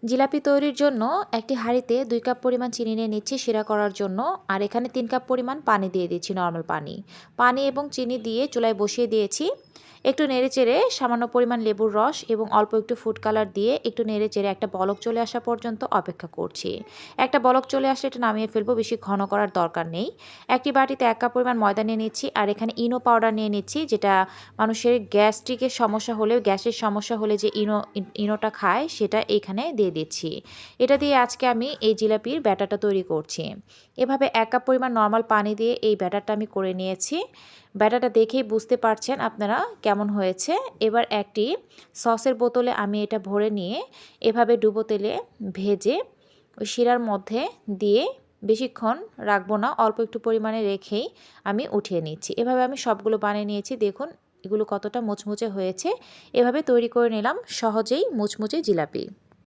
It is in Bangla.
জিলাপি তৈরির জন্য একটি হাঁড়িতে ২ কাপ পরিমাণ চিনি নিয়ে নিচ্ছি শিরা করার জন্য। আর এখানে ৩ কাপ পরিমাণ পানি দিয়ে দিচ্ছি, নরমাল পানি। পানি এবং চিনি দিয়ে চুলায় বসিয়ে দিয়েছি। একটু নেড়েচেড়ে সামান্য পরিমাণ লেবুর রস এবং অল্প একটু ফুড কালার দিয়ে একটু নেড়েচেড়ে একটা বলক চলে আসা পর্যন্ত অপেক্ষা করছি। একটা বলক চলে আসলে এটা নামিয়ে ফেলবো, বেশি ঘন করার দরকার নেই। একটি বাটিতে ১ কাপ পরিমাণ ময়দা নিয়ে নিচ্ছি আর এখানে ইনো পাউডার নিয়ে নিচ্ছি, যেটা মানুষের গ্যাস্ট্রিকের সমস্যা হলে, গ্যাসের সমস্যা হলে যে ইনোটা খায় সেটা এইখানে দিয়ে দিচ্ছি। এটা দিয়ে আজকে আমি এই জিলাপির ব্যাটারটা তৈরি করছি। এভাবে ১ কাপ পরিমাণ নরমাল পানি দিয়ে এই ব্যাটারটা আমি করে নিয়েছি। ব্যাটারটা দেখেই বুঝতে পারছেন আপনারা কেমন হয়েছে। এবার একটি সসের বোতলে আমি এটা ভরে নিয়ে এভাবে ডুবো তেলে ভেজে ওই শিরার মধ্যে দিয়ে বেশিক্ষণ রাখবো না, অল্প একটু পরিমাণে রেখেই আমি উঠিয়ে নিচ্ছি। এভাবে আমি সবগুলো বানিয়ে নিয়েছি। দেখুন এগুলো কতটা মুচমুচে হয়েছে। এভাবে তৈরি করে নিলাম সহজেই মুচমুচে জিলাপি।